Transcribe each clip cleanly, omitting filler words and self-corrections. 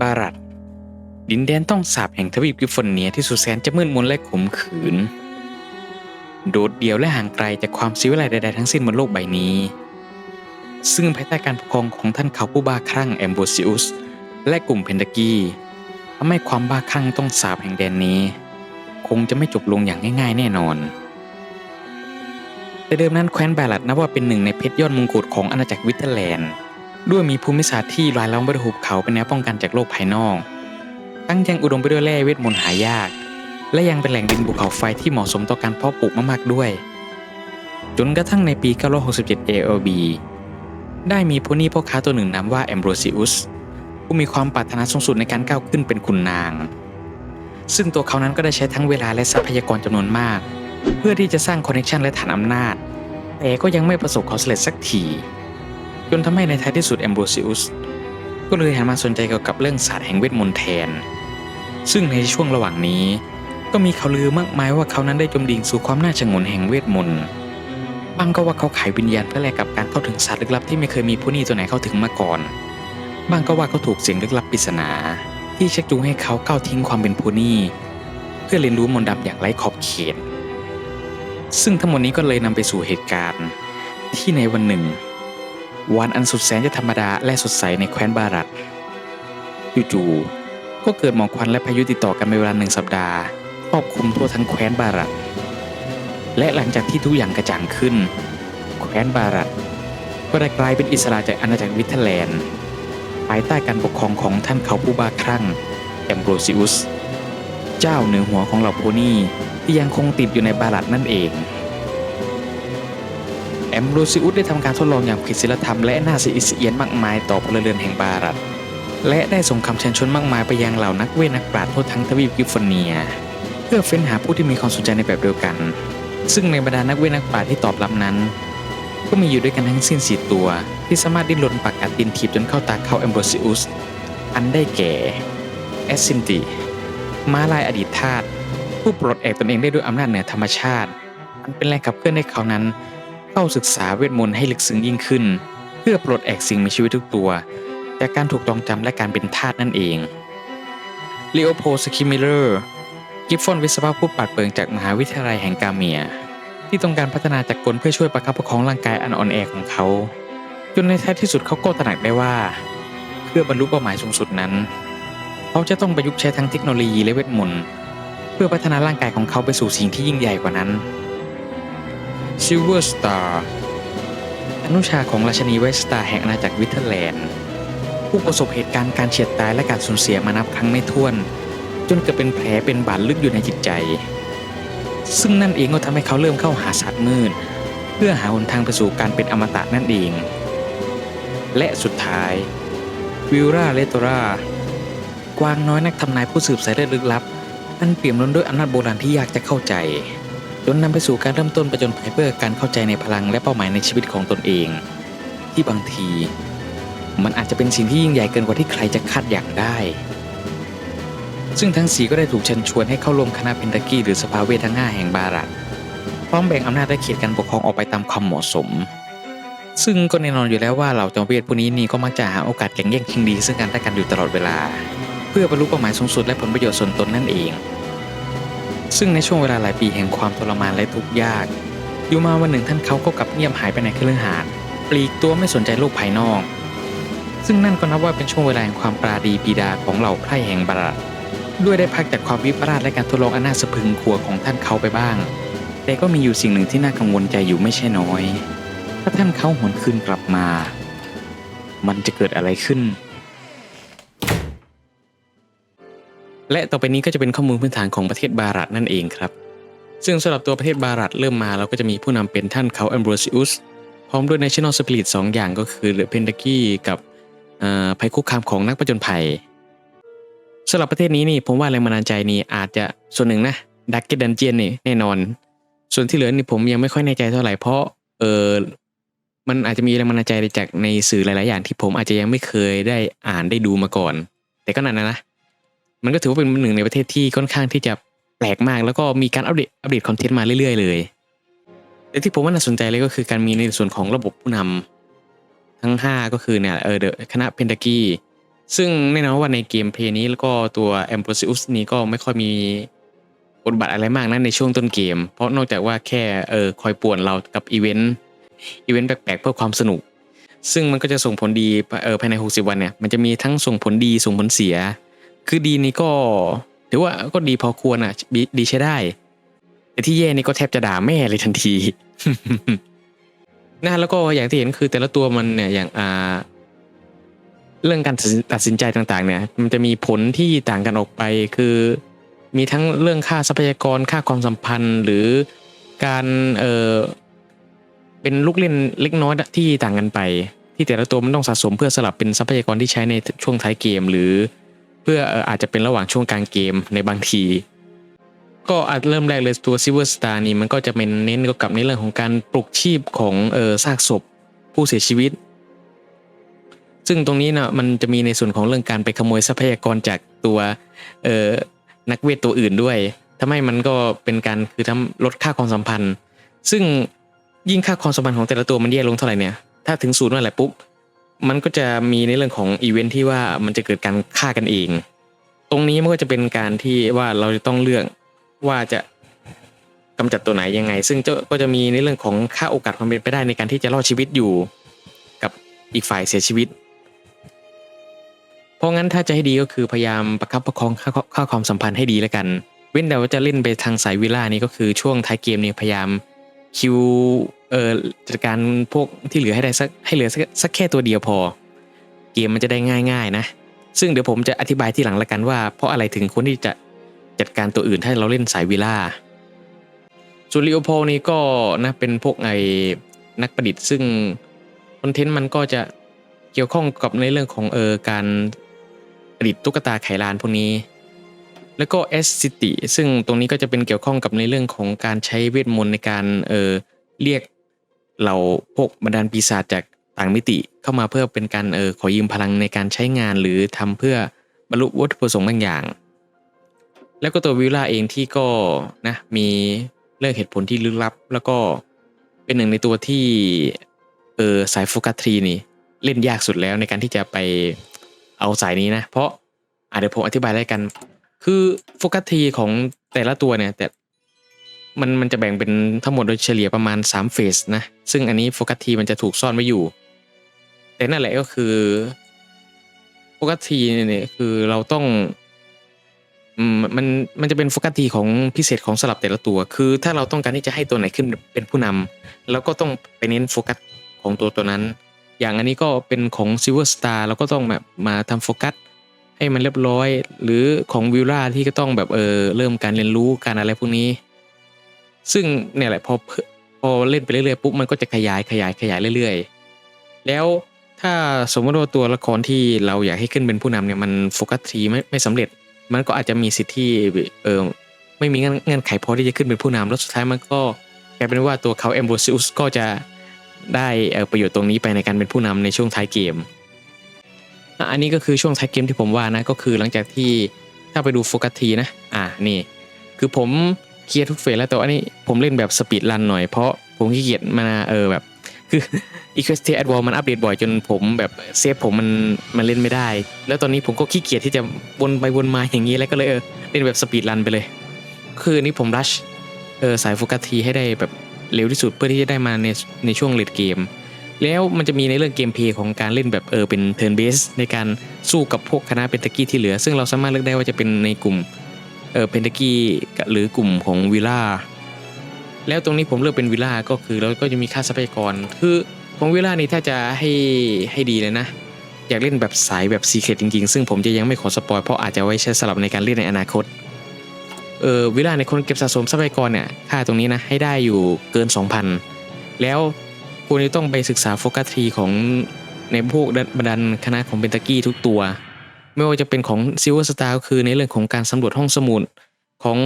บารัตดินแดนต้องสาปแห่งทวีปกิฟฟอนเนียที่สุดแสนจะมืดมนและขมขืนโดดเดี่ยวและห่างไกลจากความศิวิไลซ์ใดๆทั้งสิ้นบนโลกใบนี้ซึ่งภายใต้การปกครองของท่านเขาผู้บ้าคลั่งแอมโบซิอุสและกลุ่มเพนตากีทำให้ความบ้าคลั่งต้องสาปแห่งแดนนี้คงจะไม่จบลงอย่างง่ายๆแน่นอนแต่เดิมนั้นแคว้นบารัตนับว่าเป็นหนึ่งในเพชรยอดมงกุฎของอาณาจักรวิเทอร์แลนด์ด้วยมีภูมิศาสตร์ที่รายล้อมไปด้วยหุบเขาเป็นแนวป้องกันจากโลกภายนอกทั้งยังอุดมไปด้วยแร่เวทมนต์หายากและยังเป็นแหล่งดินภูเขาไฟที่เหมาะสมต่อการเพาะปลูกมากๆด้วยจนกระทั่งในปี 967 ALB ได้มีผู้นี้พ่อค้าตัวหนึ่งนามว่าแอมโบรซิอุสผู้มีความปรารถนาสูงสุดในการก้าวขึ้นเป็นขุนนางซึ่งตัวเขานั้นก็ได้ใช้ทั้งเวลาและทรัพยากรจำนวนมากเพื่อที่จะสร้างคอนเนคชันและฐานอำนาจแต่ก็ยังไม่ประสบความสำเร็จสักทีจนทำให้ในท้ายที่สุดแอมโบรซิอุสก็เลยหันมาสนใจเกี่ยวกับเรื่องศาสตร์แห่งเวทมนต์แทนซึ่งในช่วงระหว่างนี้ก็มีข่าวลือมากมายว่าเขานั้นได้จมดิ่งสู่ความน่าชงนแห่งเวทมนต์บางก็ว่าเขาขายวิญญาณเพื่อแลกกับการเข้าถึงศาสตร์ลึกลับที่ไม่เคยมีผู้นี้ตัวไหนเข้าถึงมาก่อนบางก็ว่าเขาถูกเสียงลึกลับปริศนาที่ชักจูงให้เขาก้าวทิ้งความเป็นผู้นี้เพื่อเรียนรู้มนต์ดำอย่างไร้ขอบเขตซึ่งทั้งหมดนี้ก็เลยนำไปสู่เหตุการณ์ที่ในวันหนึ่งวันอันสุดแสนจะธรรมดาและสดใสในแคว้นบารัตจู่ๆก็เกิดหมอกควันและพายุติดต่อกันเป็นเวลา1 สัปดาห์ครอบคลุมทั่วทั้งแคว้นบารัตและหลังจากที่ทุกอย่างกระจ่างขึ้นแคว้นบารัตก็ได้กลายเป็นอิสระจากอาณาจักรวิเทอร์แลนด์ภายใต้การปกครองของท่านเขาผู้บ้าคลั่งแอมโบรซิอุสเจ้าเหนือหัวของเหล่าโพนี่ที่ยังคงติดอยู่ในบารัตนั่นเองแอมโบรซิอุสได้ทำการทดลองอย่างผิดศีลธรรมและน่าสะอิดสะเอียนมากมายต่อพลเรือนแห่งบารัตและได้ส่งคำเชิญชวนมากมายไปยังเหล่านักเวทนักปราชญ์ทั่วทั้งทวีปกิฟฟอนเนียเพื่อเฟ้นหาผู้ที่มีความสนใจในแบบเดียวกันซึ่งในบรรดานักเวทนักปราชญ์ที่ตอบรับนั้นก็มีอยู่ด้วยกันทั้งสิ้น4 ตัวที่สามารถดิ้นรนปักกัดตีนถีบจนเข้าตาเขาแอมโบรซิอุสอันได้แก่แอสซินติม้าลายอดีตทาสผู้ปลดแอกตนเองได้ด้วยอำนาจเหนือธรรมชาติอันเป็นแรงขับเคลื่อนให้เขานั้นเข้าศึกษาเวทมนต์ให้ลึกซึ้งยิ่งขึ้นเพื่อปลดแอกสิ่งมีชีวิตทุกตัวจากการถูกจองจำและการเป็นทาสนั่นเองลีโอโพลสคิมิเลอร์กิฟฟอนวิศวะผู้ปราดเปรื่องจากมหาวิทยาลัยแห่งกาเมียที่ต้องการพัฒนาจักรกลเพื่อช่วยประคับประคองร่างกายอันอ่อนแอของเขาจนในท้ายที่สุดเขาก็ตระหนักได้ว่าเพื่อบรรลุเป้าหมายสูงสุดนั้นเขาจะต้องประยุกต์ใช้ทั้งเทคโนโลยีและเวทมนต์เพื่อพัฒนาร่างกายของเขาไปสู่สิ่งที่ยิ่งใหญ่กว่านั้นซิลเวอร์สตาร์อนุชาของราชินีไวท์สตาร์แห่งอาณาจักรวิเทอร์แลนด์ผู้ประสบเหตุการณ์การเฉียดตายและการสูญเสียมานับครั้งไม่ถ้วนจนเกิดเป็นแผลเป็นบาดลึกอยู่ในจิตใจซึ่งนั่นเองก็ทำให้เขาเริ่มเข้าหาศาสตร์มืดเพื่อหาหนทางไปสู่การเป็นอมตะนั่นเองและสุดท้ายวิลราเลโตรากวางน้อยนักทำนายผู้สืบสายเลือดลึกลับอันเปี่ยมล้นด้วยอำนาจโบราณที่ยากจะเข้าใจจนนำไปสู่การเริ่มต้นผจญภัยเพื่อการเข้าใจในพลังและเป้าหมายในชีวิตของตนเองที่บางทีมันอาจจะเป็นสิ่งที่ยิ่งใหญ่เกินกว่าที่ใครจะคาดอย่างได้ซึ่งทั้ง4ก็ได้ถูกเชิญชวนให้เข้าร่วมคณะเพนตากีหรือสภาเวททั้ง5แห่งบารัตพร้อมแบ่งอำนาจและเขตการปกครองออกไปตามความเหมาะสมซึ่งก็แน่นอนอยู่แล้วว่าเหล่าจอมเวทพวกนี้นี่ก็มักจะหาโอกาสแข่งแย่งชิงดีซึ่งกันและกันอยู่ตลอดเวลาเพื่อบรรลุเป้าหมายสูงสุดและผลประโยชน์ส่วนตนนั่นเองซึ่งในช่วงเวลาหลายปีแห่งความทรมานและทุกข์ยากอยู่มาวันหนึ่งท่านเขาก็กลับเงียบหายไปในคฤหาสน์ปลีกตัวไม่สนใจโลกภายนอกซึ่งนั่นก็นับว่าเป็นช่วงเวลาแห่งความปราดีปีดาของเหล่าไพร่แห่งบารัตด้วยได้พักจากความวิปลาสและการทดลองอันน่าสะพรึงกลัวของท่านเขาไปบ้างแต่ก็มีอยู่สิ่งหนึ่งที่น่ากังวลใจอยู่ไม่ใช่น้อยถ้าท่านเขาหวนคืนกลับมามันจะเกิดอะไรขึ้นและต่อไปนี้ก็จะเป็นข้อมูลพื้นฐานของประเทศบารัตนั่นเองครับซึ่งสำหรับตัวประเทศบารัตเริ่มมาเราก็จะมีผู้นำเป็นท่านเขาแอมโบรซิอุสพร้อมด้วย National Spirit 2 อย่างก็คือเรือเพนตากีกับภัยคุกคามของนักผจญภัยสำหรับประเทศนี้นี่ผมว่าแรงบันดาลใจนี่อาจจะส่วนหนึ่งนะดักเก็ตดันเจียนนี่แน่นอนส่วนที่เหลือนี่ผมยังไม่ค่อยแน่ใจเท่าไหร่เพราะมันอาจจะมีแรงบันดาลใจจากในสื่อหลายๆอย่างที่ผมอาจจะยังไม่เคยได้อ่านได้ดูมาก่อนแต่ก็นั่นนะมันก็ถือว่าเป็นหนึ่งในประเทศที่ค่อนข้างที่จะแปลกมากแล้วก็มีการอัปเดตคอนเทนต์มาเรื่อยๆเลยแต่ที่ผมว่าน่าสนใจเลยก็คือการมีในส่วนของระบบผู้นำทั้ง5ก็คือเนี่ยคณะเพนตากี ซึ่งแน่นอนว่าในเกมเพลย์นี้แล้วก็ตัว Ambrosius นี้ก็ไม่ค่อยมีบทบาทอะไรมากนะในช่วงต้นเกมเพราะนอกจากว่าแค่คอยป่วนเรากับอีเวนต์แปลกๆเพื่อความสนุกซึ่งมันก็จะส่งผลดีภายใน60วันเนี่ยมันจะมีทั้งส่งผลดีส่งผลเสียคือดีนี่ก็ถือว่าก็ดีพอควรอ่ะดีใช้ได้แต่ที่แย่นี่ก็แทบจะด่าแม่เลยทันที นะแล้วก็อย่างที่เห็นคือแต่ละตัวมันเนี่ยอย่างเรื่องการตัดสินใจต่างๆเนี่ยมันจะมีผลที่ต่างกันออกไปคือมีทั้งเรื่องค่าทรัพยากรค่าความสัมพันธ์หรือการเป็นลูกเล่นเล็กน้อยที่ต่างกันไปที่แต่ละตัวมันต้องสะสมเพื่อสลับเป็นทรัพยากรที่ใช้ในช่วงท้ายเกมหรือเพื่ออาจจะเป็นระหว่างช่วงกลางเกมในบางทีก็อาจเริ่มแรกเลยตัว Silver Star นี่มันก็จะเป็นเน้นเกี่ยวกับในเรื่องของการปลุกชีพของซากศพผู้เสียชีวิตซึ่งตรงนี้นะมันจะมีในส่วนของเรื่องการไปขโมยทรัพยากรจากตัวนักเวทตัวอื่นด้วยทำให้มันก็เป็นการคือทำลดค่าความสัมพันธ์ซึ่งยิ่งค่าความสัมพันธ์ของแต่ละตัวมันแย่ลงเท่าไหร่เนี่ยถ้าถึงศูนย์เมื่อไหร่ปุ๊บมันก็จะมีในเรื่องของอีเวนท์ที่ว่ามันจะเกิดการฆ่ากันเองตรงนี้มันก็จะเป็นการที่ว่าเราจะต้องเลือกว่าจะกำจัดตัวไหนยังไงซึ่งก็จะมีในเรื่องของค่าโอกาสความเป็นไปได้ในการที่จะรอดชีวิตอยู่กับอีกฝ่ายเสียชีวิตเพราะงั้นถ้าจะให้ดีก็คือพยายามประคับประคองค่าความสัมพันธ์ให้ดีแล้วกันเว้นแต่ว่าจะเล่นไปทางสายวิลล่านี่ก็คือช่วงท้ายเกมนี่พยายามคิวจัดการพวกที่เหลือให้ได้ให้เหลือสักแค่ตัวเดียวพอเกมมันจะได้ง่ายๆนะซึ่งเดี๋ยวผมจะอธิบายที่หลังละกันว่าเพราะอะไรถึงควรที่จะจัดการตัวอื่นถ้าเราเล่นสายวิลล่าส่วนลีโอโพลนี่ก็นะเป็นพวกนักประดิษฐ์ซึ่งคอนเทนต์มันก็จะเกี่ยวข้องกับในเรื่องของการประดิษฐ์ตุ๊กตาไขลานพวกนี้แล้วก็ S-City ซึ่งตรงนี้ก็จะเป็นเกี่ยวข้องกับในเรื่องของการใช้เวทมนต์ในการเรียกเหล่าพวกบรรดาลปีศาจจากต่างมิติเข้ามาเพื่อเป็นการขอยืมพลังในการใช้งานหรือทำเพื่อบรรลุวัตถุประสงค์บางอย่างแล้วก็ตัววิลล่าเองที่ก็นะมีเรื่องเหตุผลที่ลึกลับแล้วก็เป็นหนึ่งในตัวที่สายโฟกัสทรีนี่เล่นยากสุดแล้วในการที่จะไปเอาสายนี้นะเพราะเดี๋ยวผมอธิบายได้กันคือโฟกัสทรีของแต่ละตัวเนี่ยแต่มันจะแบ่งเป็นทั้งหมดโดยเฉลี่ยประมาณ3เฟสนะซึ่งอันนี้โฟกัสทรีมันจะถูกซ่อนไว้อยู่แต่นั่นแหละก็คือโฟกัสทรีเนี่ยคือเราต้องมันจะเป็นโฟกัสทีของพิเศษของสลับแต่ละตัวคือถ้าเราต้องการที่จะให้ตัวไหนขึ้นเป็นผู้นำแล้วก็ต้องไปเน้นโฟกัสของตัวนั้นอย่างอันนี้ก็เป็นของ Silver Star เราก็ต้องแบบมาทำโฟกัสให้มันเรียบร้อยหรือของวิลล่าที่ก็ต้องแบบเริ่มการเรียนรู้การอะไรพวกนี้ซึ่งเนี่ยแหละพอเล่นไปเรื่อยๆปุ๊บมันก็จะขยายเรื่อยๆแล้วถ้าสมมติว่าตัวละครที่เราอยากให้ขึ้นเป็นผู้นำเนี่ยมันโฟกัสทีไม่สำเร็จมันก็อาจจะมีสิทธิ์ที่ไม่มีเงื่อนไขพอที่จะขึ้นเป็นผู้นำแล้วสุดท้ายมันก็กลายเป็นว่าตัวเขา Ambrosius ก็จะได้ประโยชน์ตรงนี้ไปในการเป็นผู้นำในช่วงท้ายเกมอันนี้ก็คือช่วงท้ายเกมที่ผมว่านะก็คือหลังจากที่ถ้าไปดูโฟกัสทีนะนี่คือผมเคลียร์ทุกเฟสแล้วแต่ว่านี่ผมเล่นแบบสปีดรันหน่อยเพราะผมขี้เกียจมาแบบคือ Equestria Advance มันอัปเดตบ่อยจนผมแบบเซฟผมมันเล่นไม่ได้แล้วตอนนี้ผมก็ขี้เกียจที่จะวนไปวนมาอย่างนี้แล้วก็เลยเล่นแบบสปีดรันไปเลยคือนี่ผมรัชสายโฟกัสทีให้ได้แบบเร็วที่สุดเพื่อที่จะได้มาในช่วงเลดเกมแล้วมันจะมีในเรื่องเกมเพลย์ของการเล่นแบบเป็นเทิร์นเบสในการสู้กับพวกคณะเพนตากี้ที่เหลือซึ่งเราสามารถเลือกได้ว่าจะเป็นในกลุ่มเพนตากี้หรือกลุ่มของวิลล่าแล้วตรงนี้ผมเลือกเป็นวิลล่าก็คือเราก็จะมีค่าทรัพยากรคือของวิลล่านี่ถ้าจะให้ดีเลยนะอยากเล่นแบบสายแบบซีเคร็ตจริงๆซึ่งผมจะยังไม่ขอสปอยเพราะอาจจะไว้ใช้สำหรับในการเล่นในอนาคตวิลล่าในคนเก็บสะสมทรัพยากรเนี่ยค่าตรงนี้นะให้ได้อยู่เกิน 2,000 แล้วคุณจะต้องไปศึกษาโฟกัสทรีของในพวกบรรดาคณะของเพนตากี้ทุกตัวไม่ว่าจะเป็นของ Silver Star ก็คือในเรื่องของการสำรวจห้องสมุดของ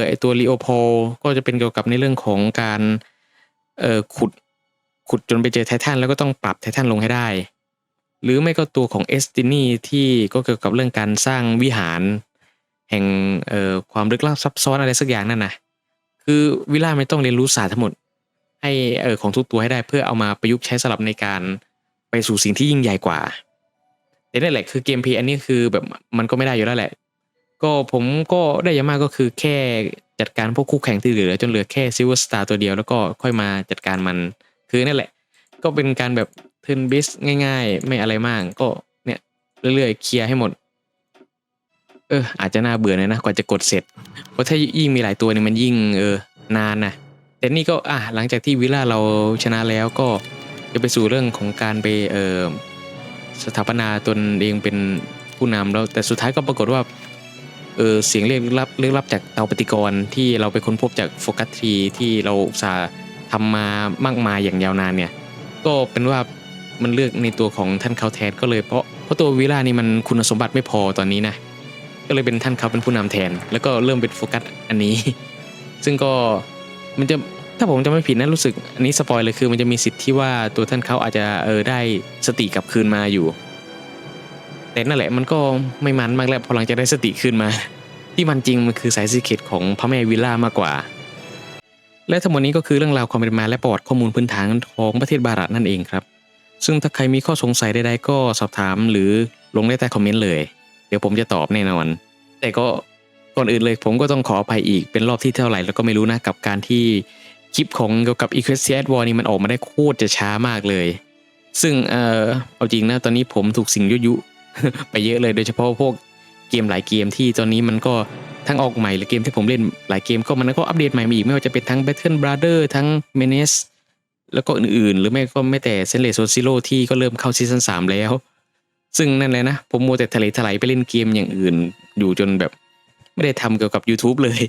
ไอตัวลีโอโพก็จะเป็นเกี่ยวกับในเรื่องของการขุดจนไปเจอไททันแล้วก็ต้องปรับไททันลงให้ได้หรือไม่ก็ตัวของ Destiny ที่ก็เกี่ยวกับเรื่องการสร้างวิหารแห่งความลึกลับซับซ้อนอะไรสักอย่างนั่นนะคือวิลล่าไม่ต้องเรียนรู้ศาสตร์ทั้งหมดให้ของทุกตัวให้ได้เพื่อเอามาประยุกต์ใช้สำหรับในการไปสู่สิ่งที่ยิ่งใหญ่กว่า แต่นั่นแหละคือเกมเพลย์อันนี้คือแบบมันก็ไม่ได้อยู่แล้วแหละก็ผมก็ได้อย่างมากก็คือแค่จัดการพวกคู่แข่งที่เหลือจนเหลือแค่ซิลเวอร์สตาร์ตัวเดียวแล้วก็ค่อยมาจัดการมันคือนั่นแหละก็เป็นการแบบเทิร์นเบสง่ายๆไม่อะไรมากก็เนี่ยเรื่อยๆเคลียร์ให้หมดอาจจะน่าเบื่อหน่อยนะกว่าจะกดเสร็จเพราะถ้ายิ่งมีหลายตัวเนี่ยมันยิ่งนานนะแต่นี่ก็หลังจากที่วิลล่าเราชนะแล้วก็จะไปสู่เรื่องของการไปสถาปนาตนเองเป็นผู้นำแล้วแต่สุดท้ายก็ปรากฏว่าเสียงเรียกลับจากเตาปฏิกรณ์ที่เราไปค้นพบจากโฟกัสทรีที่เราอุตส่าห์ทำมามากมายอย่างยาวนานเนี่ยก็เป็นว่ามันเลือกในตัวของท่านเขาแทนก็เลยเพราะตัววิลล่านี่มันคุณสมบัติไม่พอตอนนี้นะก็เลยเป็นท่านเขาเป็นผู้นำแทนแล้วก็เริ่มเป็นโฟกัสอันนี้ ซึ่งก็มันจะถ้าผมจะไม่ผิดนะรู้สึกอันนี้สปอยเลยคือมันจะมีสิทธิ์ที่ว่าตัวท่านเขาอาจจะได้สติกลับคืนมาอยู่แต่นั่นแหละมันก็ไม่มันมากแล้วพอหลังจากได้สติคืนมาที่มันจริงมันคือสายซีเคร็ตของพระแม่วิลล่ามากกว่าและทั้งหมดนี้ก็คือเรื่องราวความเป็นมาและประวัติข้อมูลพื้นฐานของประเทศบารัตนั่นเองครับซึ่งถ้าใครมีข้อสงสัยใดๆก็สอบถามหรือลงได้ใต้คอมเมนต์เลยเดี๋ยวผมจะตอบแน่นอนแต่ก็ก่อนอื่นเลยผมก็ต้องขออภัยอีกเป็นรอบที่เท่าไหร่แล้วก็ไม่รู้นะกับการที่คลิปของเกี่ยวกับ Ecclesiastes War นี่มันออกมาได้โคตรจะช้ามากเลยซึ่งเอาจริงนะตอนนี้ผมถูกสิ่งยุไปเยอะเลยโดยเฉพาะพวกเกมหลายเกมที่ตอนนี้มันก็ทั้งออกใหม่หรือเกมที่ผมเล่นหลายเกมก็มันก็อัปเดตใหม่มาอีกไม่ว่าจะเป็นทั้ง Battle Brother ทั้ง Menace แล้วก็อื่นๆหรือไม่ก็ไม่แต่ Zenless Zero ที่ก็เริ่มเข้าซีซั่น3แล้วซึ่งนั่นแหละนะผมมัวแต่ทะเลถลายไปเล่นเกมอย่างอื่นอยู่จนแบบไม่ได้ทำเกี่ยวกับ YouTube เลย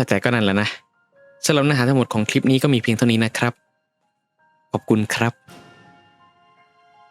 แต่ก็นั่นแหละนะสำหรับเนื้อหาทั้งหมดของคลิปนี้ก็มีเพียงเท่านี้นะครับขอบคุณครับ